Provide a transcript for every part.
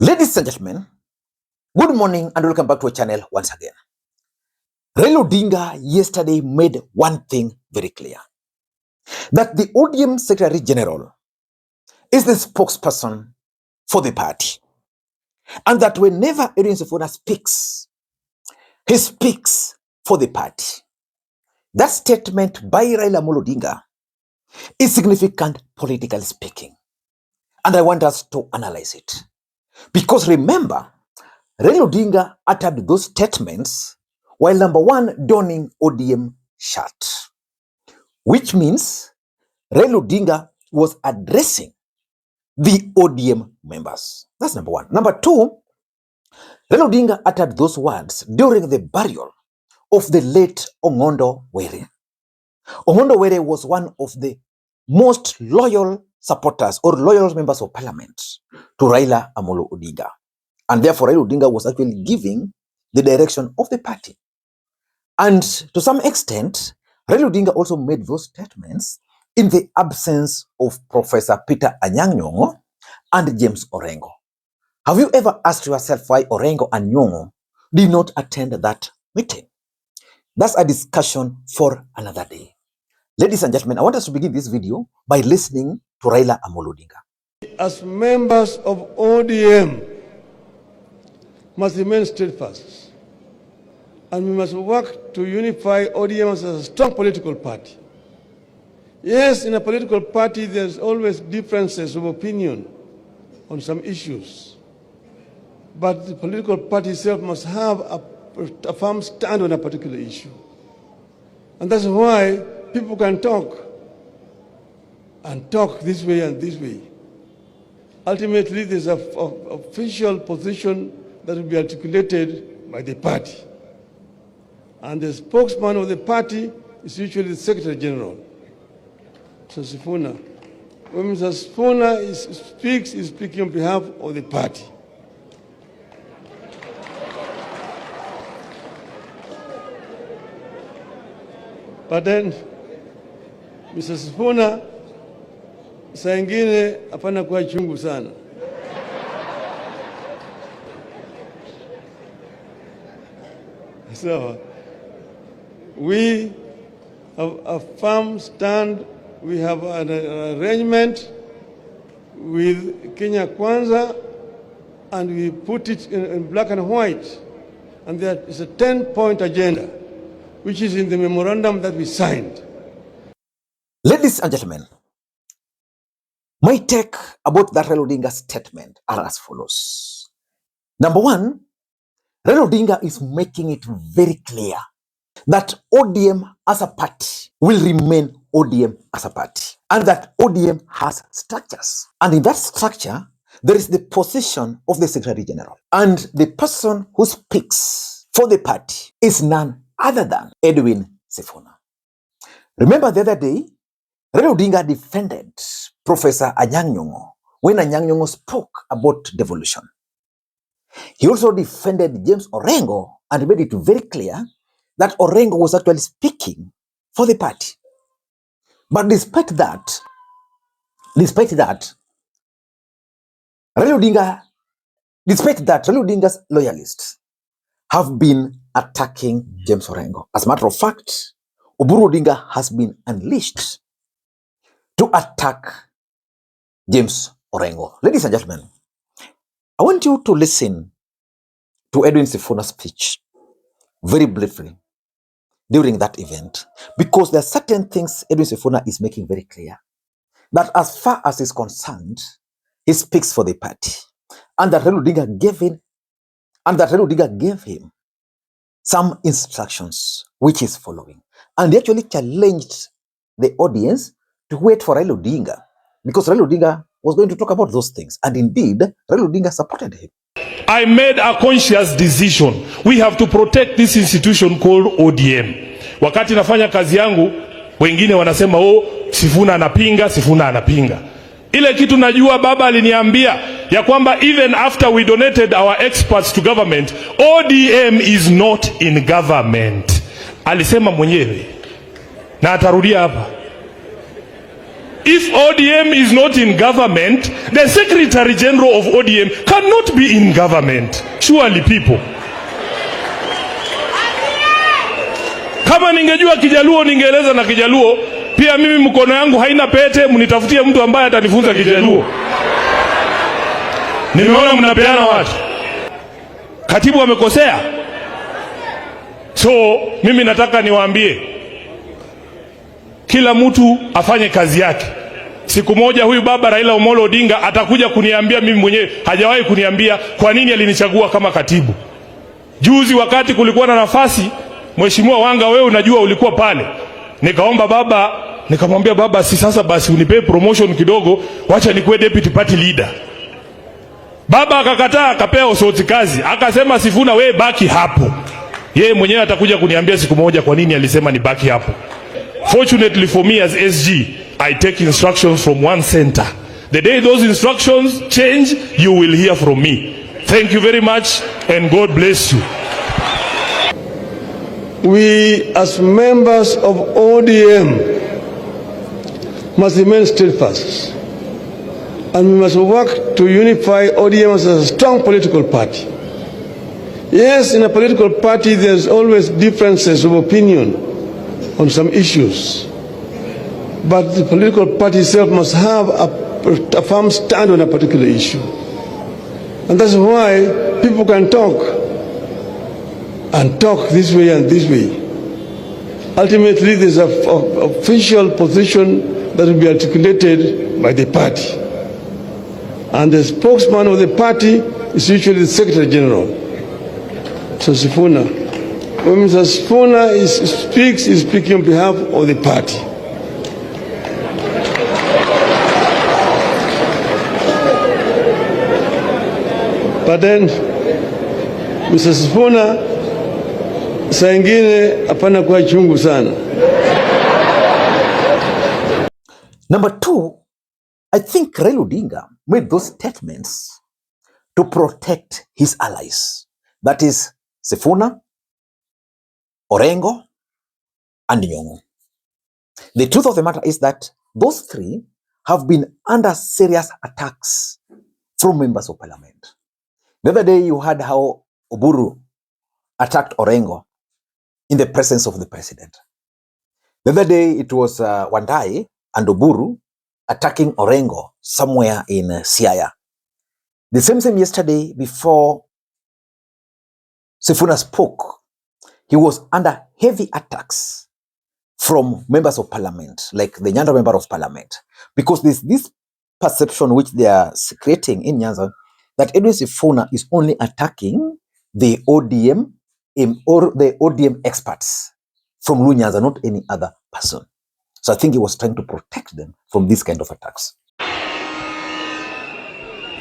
Ladies and gentlemen, good morning and welcome back to our channel once again. Raila Odinga yesterday made one thing very clear, that the ODM Secretary General is the spokesperson for the party, and that whenever Edwin Sifuna speaks, he speaks for the party. That statement by Raila Odinga is significant politically speaking, and I want us to analyze it. Because remember, Raila Odinga uttered those statements while number one donning ODM shirt, which means Raila Odinga was addressing the ODM members. That's number one. Number two, Raila Odinga uttered those words during the burial of the late Ongondi. Ongondi was one of the most loyal supporters or loyal members of parliament to Raila Amolo Odinga. And therefore, Raila Odinga was actually giving the direction of the party. And to some extent, Raila Odinga also made those statements in the absence of Professor Peter Anyang' Nyong'o and James Orengo. Have you ever asked yourself why Orengo and Nyong'o did not attend that meeting? That's a discussion for another day. Ladies and gentlemen, I want us to begin this video by listening to Raila Amolo Odinga. As members of ODM, must remain steadfast, and we must work to unify ODM as a strong political party. Yes, in a political party, there's always differences of opinion on some issues, but the political party itself must have a firm stand on a particular issue. And that's why people can talk this way and this way. Ultimately, there's an official position that will be articulated by the party. And the spokesman of the party is usually the Secretary General, Mr. Sifuna. When Mr. Sifuna speaks, he's speaking on behalf of the party. But then, Mr. Sifuna, saa ingine hapana kuwa chungu sana. So, we have a firm stand. We have an arrangement with Kenya Kwanza, and we put it in black and white. And there is a 10-point agenda, which is in the memorandum that we signed. Ladies and gentlemen, my take about that Raila Odinga statement are as follows. Number one, Raila Odinga is making it very clear that ODM as a party will remain ODM as a party, and that ODM has structures. And in that structure, there is the position of the Secretary General. And the person who speaks for the party is none other than Edwin Sifuna. Remember the other day, Raila Odinga defended Professor Anyang' Nyong'o when Anyang' Nyong'o spoke about devolution. He also defended James Orengo and made it very clear that Orengo was actually speaking for the party. But despite that, Raila Odinga's loyalists have been attacking James Orengo. As a matter of fact, Uhuru Odinga has been unleashed to attack James Orengo. Ladies and gentlemen, I want you to listen to Edwin Sifuna's speech very briefly during that event, because there are certain things Edwin Sifuna is making very clear, that as far as is concerned, he speaks for the party, and that Raila Odinga gave him some instructions which is following, and he actually challenged the audience to wait for Raila Odinga, because Raila Odinga was going to talk about those things, and indeed Raila Odinga supported him. I made a conscious decision. We have to protect this institution called ODM. Wakati nafanya kazi yangu, wengine wanasema Sifuna anapinga. Ile kitu najua baba aliniambia ya kwamba even after we donated our experts to government, ODM is not in government. Alisema mwenyewe. Na atarudia hapa. If ODM is not in government, the Secretary General of ODM cannot be in government. Surely people. Kama ningejua Kijaluo ningeeleza na Kijaluo. Pia mimi mkono yangu haina pete, mnitafutie mtu ambaye atanifunza Kijaluo. Nimeona mnapeana watu. Katibu amekosea. So mimi nataka niwaambie, kila mtu afanye kazi yake. Siku moja huyu baba Raila Omolo Odinga atakuja kuniambia mimi mwenyewe, hajawahi kuniambia kwa nini alinichagua kama katibu. Juzi wakati kulikuwa na nafasi, Mheshimiwa Wanga wewe unajua ulikuwa pale. Nikaomba baba, nikamwambia baba, si sasa basi unipe promotion kidogo, wacha nikuwe deputy party leader. Baba akakataa, akapea Osoti kazi. Akasema Sifuna wewe baki hapo. Yeye mwenyewe atakuja kuniambia siku moja kwa nini alisema ni baki hapo. Fortunately for me as SG, I take instructions from one center. The day those instructions change, you will hear from me. Thank you very much and God bless you. We as members of ODM must remain steadfast, and we must work to unify ODM as a strong political party. Yes, in a political party there's always differences of opinion on some issues, but the political party itself must have a firm stand on a particular issue. And that's why people can talk and talk this way and this way. Ultimately, there's an official position that will be articulated by the party. And the spokesman of the party is usually the Secretary General. So Sifuna, when Mr. Sifuna speaks, he's speaking on behalf of the party. But then, Mr. Sifuna, saa ingine hapana kuwa chungu sana. Number two, I think Raila Odinga made those statements to protect his allies. That is Sifuna, Orengo, and Nyong'o. The truth of the matter is that those three have been under serious attacks from members of parliament. The other day you heard how Oburu attacked Orengo in the presence of the president. The other day it was Wandai and Oburu attacking Orengo somewhere in Siaya. The same yesterday before Sifuna spoke, he was under heavy attacks from members of parliament, like the Nyanza member of parliament, because there's this perception which they are creating in Nyanza that Edwin Sifuna is only attacking the ODM or the ODM experts from Nyanza, not any other person. So I think he was trying to protect them from this kind of attacks.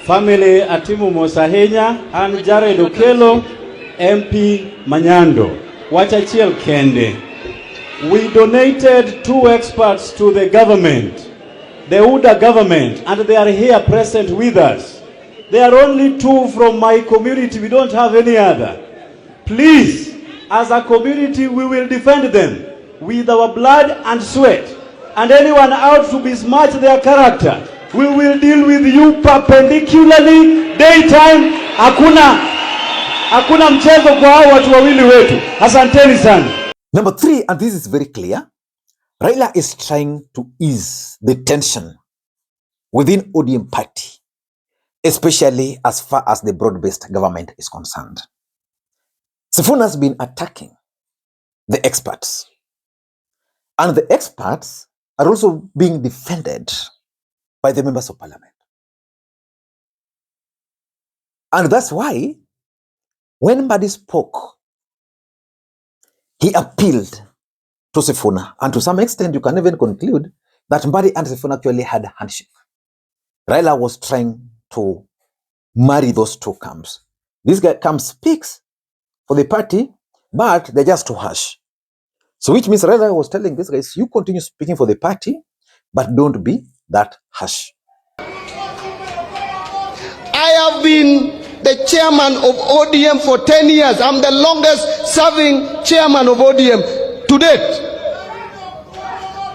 Family Atimu Mosahenya and Jared Okelo, MP Manyando, Wachachiel Kende. We donated 2 experts to the government, the UDA government, and they are here present with us. There are only 2 from my community. We don't have any other. Please, as a community, we will defend them with our blood and sweat. And anyone out to besmirch their character, we will deal with you perpendicularly, daytime. Hakuna mchezo kwa hao watu wawili wetu. Asanteni sana. Number 3, and this is very clear, Raila is trying to ease the tension within ODM party, especially as far as the broad-based government is concerned. Sifuna has been attacking the experts, and the experts are also being defended by the members of parliament. And that's why when Mbadi spoke, he appealed to Sifuna, and to some extent you can even conclude that Mbadi and Sifuna actually had a handshake. Raila was trying to marry those 2 camps. This guy camp speaks for the party, but they're just too harsh. So which means Raila was telling these guys, you continue speaking for the party, but don't be that harsh. I have been the chairman of ODM for 10 years. I'm the longest serving chairman of ODM to date.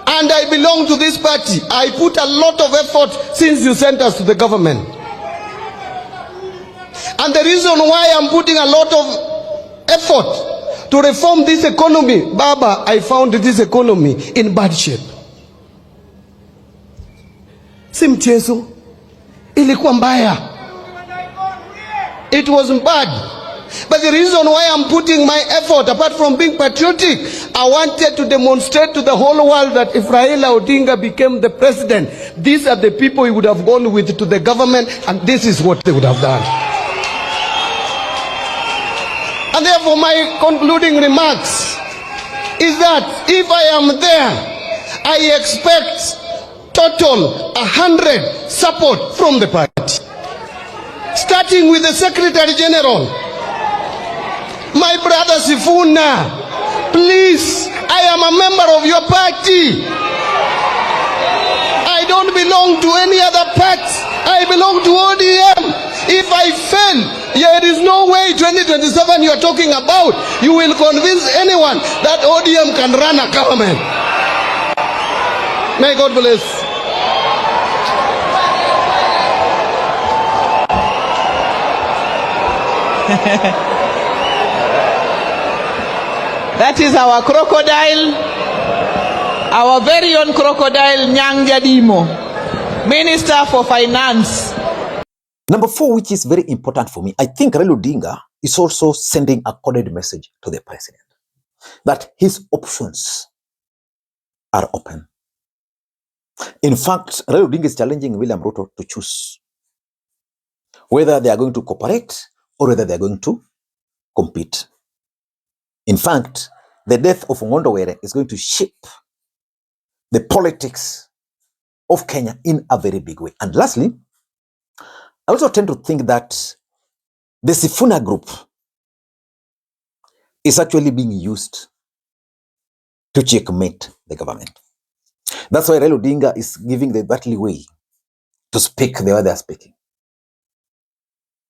I and I belong to this party. I put a lot of effort since you sent us to the government. And the reason why I'm putting a lot of effort to reform this economy, Baba, I found this economy in bad shape. Si mchezo, ilikuwa mbaya. It was bad. But the reason why I'm putting my effort, apart from being patriotic, I wanted to demonstrate to the whole world that if Raila Odinga became the president, these are the people he would have gone with to the government, and this is what they would have done. And therefore my concluding remarks is that if I am there, I expect total 100 support from the party. Starting with the Secretary General, my brother Sifuna, please, I am a member of your party. I don't belong to any other party. I belong to ODM. If I fail, there is no way 2027 you are talking about. You will convince anyone that ODM can run a government. May God bless. That is our crocodile, our very own crocodile, Nyang Jadimo, Minister for Finance. Number 4, which is very important for me, I think Raila Odinga is also sending a coded message to the president that his options are open. In fact, Raila Odinga is challenging William Ruto to choose whether they are going to cooperate or whether they are going to compete. In fact, the death of Ongondi is going to shape the politics of Kenya in a very big way. And lastly, I also tend to think that the Sifuna group is actually being used to checkmate the government. That's why Raila Odinga is giving the that leeway to speak the way they are speaking.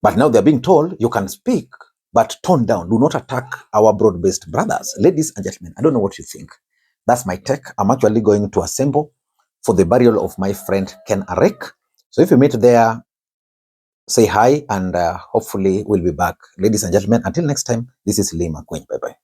But now they're being told, you can speak, but tone down. Do not attack our broad-based brothers. Ladies and gentlemen, I don't know what you think. That's my take. I'm actually going to assemble for the burial of my friend Ken Arek. So if you meet there, say hi, and hopefully we'll be back. Ladies and gentlemen, until next time, this is Makwiny. Bye-bye.